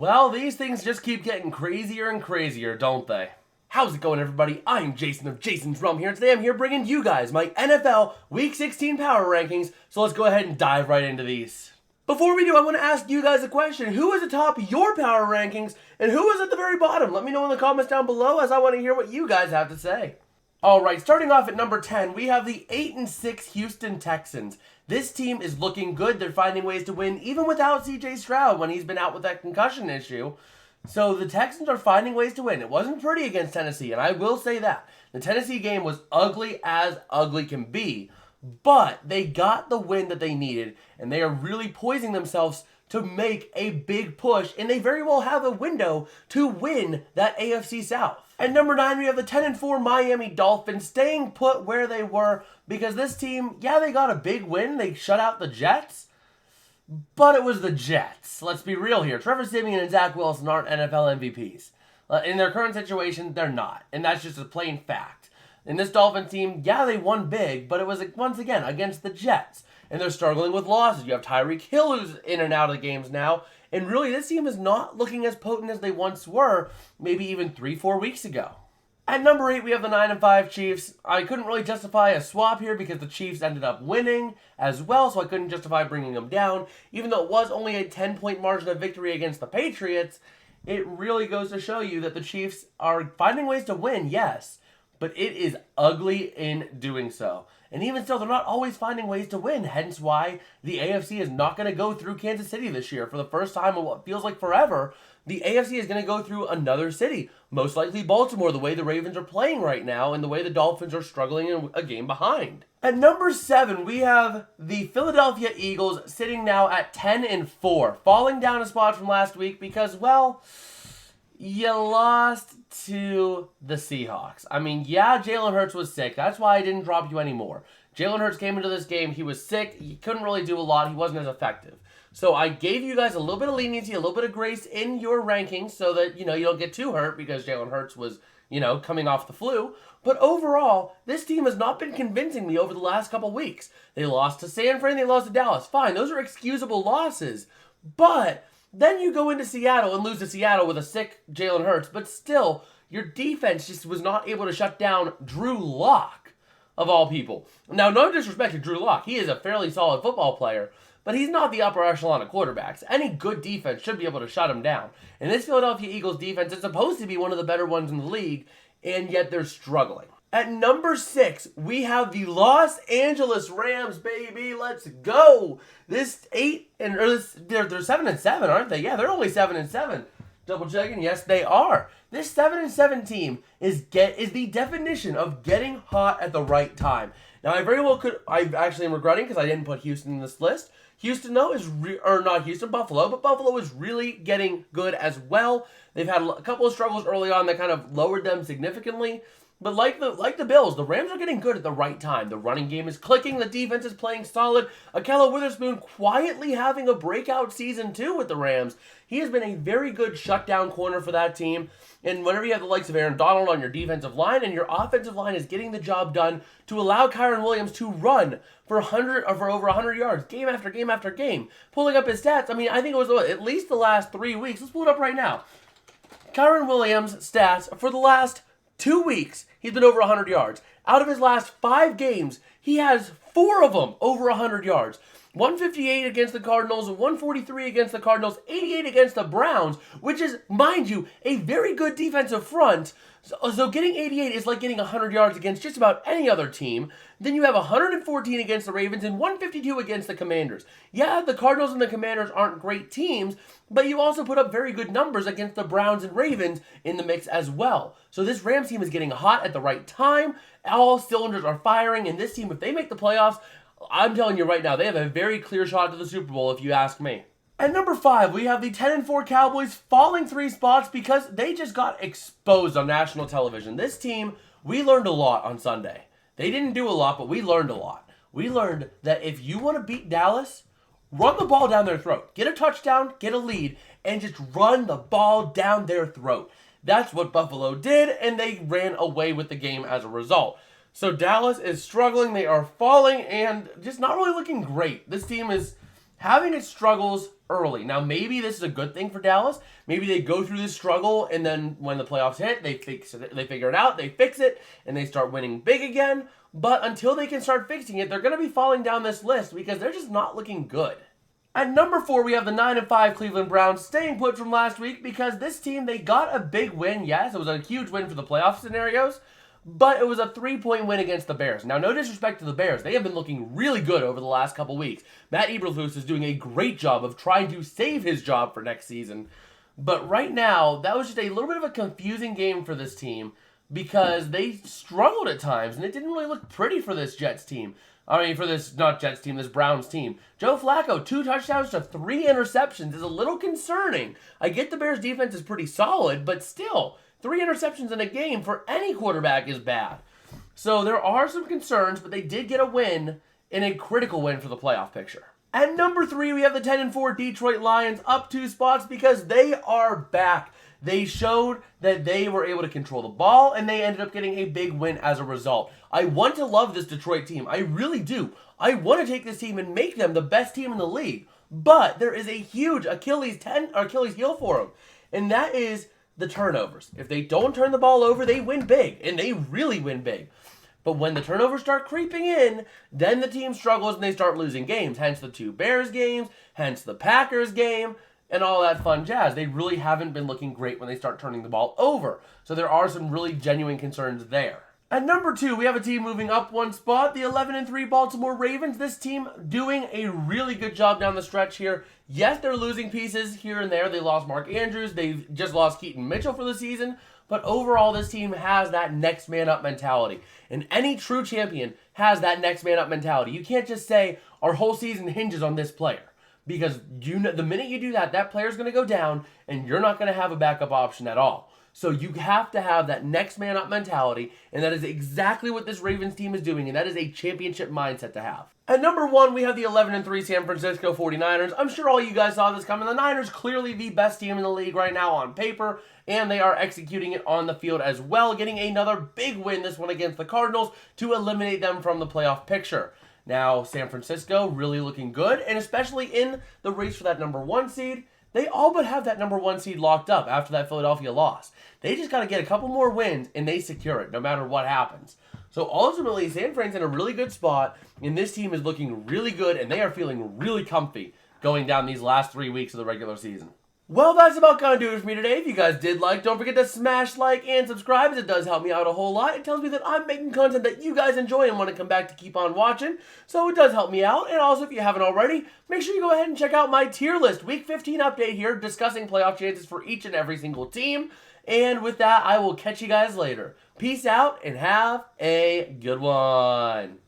Well, these things just keep getting crazier and crazier, don't they? How's it going, everybody? I'm Jason of Jason's Realm here, and today I'm here bringing you guys my NFL Week 16 power rankings, so let's go ahead and dive right into these. Before we do, I want to ask you guys a question. Who is atop your power rankings, and who is at the very bottom? Let me know in the comments down below, as I want to hear what you guys have to say. Alright, starting off at number 10, we have the 8-6 Houston Texans. This team is looking good. They're finding ways to win, even without CJ Stroud when he's been out with that concussion issue. So the Texans are finding ways to win. It wasn't pretty against Tennessee, and I will say that. The Tennessee game was ugly as ugly can be, but they got the win that they needed, and they are really poising themselves to make a big push, and they very well have a window to win that AFC South. At number 9, we have the 10-4 Miami Dolphins staying put where they were because this team, yeah, they got a big win. They shut out the Jets, but it was the Jets. Let's be real here. Trevor Siemian and Zach Wilson aren't NFL MVPs. In their current situation, they're not, and that's just a plain fact. In this Dolphins team, yeah, they won big, but it was, once again, against the Jets. And they're struggling with losses. You have Tyreek Hill who's in and out of the games now. And really, this team is not looking as potent as they once were, maybe even 3-4 weeks ago. At number 8, we have the 9-5 Chiefs. I couldn't really justify a swap here because the Chiefs ended up winning as well, so I couldn't justify bringing them down. Even though it was only a 10-point margin of victory against the Patriots, it really goes to show you that the Chiefs are finding ways to win, yes, but it is ugly in doing so. And even still, they're not always finding ways to win, hence why the AFC is not going to go through Kansas City this year. For the first time in what feels like forever, the AFC is going to go through another city. Most likely Baltimore, the way the Ravens are playing right now, and the way the Dolphins are struggling in a game behind. At number 7, we have the Philadelphia Eagles sitting now at 10-4, falling down a spot from last week because, well, you lost to the Seahawks. I mean, yeah, Jalen Hurts was sick. That's why I didn't drop you anymore. Jalen Hurts came into this game. He was sick. He couldn't really do a lot. He wasn't as effective. So I gave you guys a little bit of leniency, a little bit of grace in your rankings so that, you don't get too hurt because Jalen Hurts was, coming off the flu. But overall, this team has not been convincing me over the last couple weeks. They lost to San Fran. They lost to Dallas. Fine, those are excusable losses. But then you go into Seattle and lose to Seattle with a sick Jalen Hurts, but still, your defense just was not able to shut down Drew Lock, of all people. Now, no disrespect to Drew Lock. He is a fairly solid football player, but he's not the upper echelon of quarterbacks. Any good defense should be able to shut him down. And this Philadelphia Eagles defense is supposed to be one of the better ones in the league, and yet they're struggling. At number 6, we have the Los Angeles Rams, baby. Let's go. They're 7-7, aren't they? Yeah, they're only 7-7. Double checking. Yes, they are. This 7-7 team is the definition of getting hot at the right time. Now, I very well could. I actually am regretting because I didn't put Houston in this list. Houston, though, not Houston, Buffalo, but Buffalo is really getting good as well. They've had a couple of struggles early on that kind of lowered them significantly. But like the Bills, the Rams are getting good at the right time. The running game is clicking. The defense is playing solid. Ahkello Witherspoon quietly having a breakout season too with the Rams. He has been a very good shutdown corner for that team. And whenever you have the likes of Aaron Donald on your defensive line and your offensive line is getting the job done to allow Kyren Williams to run for over 100 yards game after game after game, pulling up his stats. I mean, I think it was at least the last 3 weeks. Let's pull it up right now. Kyren Williams' stats for the last 2 weeks, he's been over 100 yards. Out of his last 5 games, he has 4 of them over 100 yards. 158 against the Cardinals, 143 against the Cardinals, 88 against the Browns, which is, mind you, a very good defensive front. So getting 88 is like getting 100 yards against just about any other team. Then you have 114 against the Ravens and 152 against the Commanders. Yeah, the Cardinals and the Commanders aren't great teams, but you also put up very good numbers against the Browns and Ravens in the mix as well. So this Rams team is getting hot at the right time. All cylinders are firing, and this team, if they make the playoffs, I'm telling you right now, they have a very clear shot to the Super Bowl if you ask me. At number 5, we have the 10-4 Cowboys falling 3 spots because they just got exposed on national television. This team, we learned a lot on Sunday. They didn't do a lot, but we learned a lot. We learned that if you want to beat Dallas, run the ball down their throat. Get a touchdown, get a lead, and just run the ball down their throat. That's what Buffalo did, and they ran away with the game as a result. So Dallas is struggling. They are falling and just not really looking great. This team having its struggles early. Now, maybe this is a good thing for Dallas. Maybe they go through this struggle, and then when the playoffs hit, they fix it. They figure it out, they fix it, and they start winning big again. But until they can start fixing it, they're going to be falling down this list because they're just not looking good. At number 4, we have the 9-5 Cleveland Browns, staying put from last week because this team, they got a big win. Yes, it was a huge win for the playoff scenarios, but it was a 3-point win against the Bears. Now, no disrespect to the Bears. They have been looking really good over the last couple weeks. Matt Eberflus is doing a great job of trying to save his job for next season. But right now, that was just a little bit of a confusing game for this team because they struggled at times, and it didn't really look pretty for this Jets team. I mean, for this, not Jets team, this Browns team. Joe Flacco, 2 touchdowns to 3 interceptions is a little concerning. I get the Bears' defense is pretty solid, but still, 3 interceptions in a game for any quarterback is bad. So there are some concerns, but they did get a win in a critical win for the playoff picture. At number 3, we have the 10-4 Detroit Lions, up 2 spots because they are back. They showed that they were able to control the ball, and they ended up getting a big win as a result. I want to love this Detroit team. I really do. I want to take this team and make them the best team in the league. But there is a huge Achilles heel for them, and that is the turnovers. If they don't turn the ball over, they win big, and they really win big. But when the turnovers start creeping in, then the team struggles and they start losing games. Hence the 2 Bears games, hence the Packers game, and all that fun jazz. They really haven't been looking great when they start turning the ball over. So there are some really genuine concerns there. At number 2, we have a team moving up 1 spot, the 11-3 Baltimore Ravens. This team doing a really good job down the stretch here. Yes, they're losing pieces here and there. They lost Mark Andrews. They just lost Keaton Mitchell for the season. But overall, this team has that next man up mentality. And any true champion has that next man up mentality. You can't just say, our whole season hinges on this player. Because you know, the minute you do that, that player's going to go down, and you're not going to have a backup option at all. So you have to have that next man up mentality, and that is exactly what this Ravens team is doing, and that is a championship mindset to have. At number 1, we have the 11-3 San Francisco 49ers. I'm sure all you guys saw this coming. The Niners clearly the best team in the league right now on paper, and they are executing it on the field as well, getting another big win, this one against the Cardinals, to eliminate them from the playoff picture. Now, San Francisco really looking good, and especially in the race for that number 1 seed, they all but have that number 1 seed locked up after that Philadelphia loss. They just got to get a couple more wins, and they secure it no matter what happens. So ultimately, San Fran's in a really good spot, and this team is looking really good, and they are feeling really comfy going down these last 3 weeks of the regular season. Well, that's about going to do it for me today. If you guys did like, don't forget to smash like and subscribe, as it does help me out a whole lot. It tells me that I'm making content that you guys enjoy and want to come back to keep on watching. So it does help me out. And also, if you haven't already, make sure you go ahead and check out my tier list. Week 15 update here, discussing playoff chances for each and every single team. And with that, I will catch you guys later. Peace out and have a good one.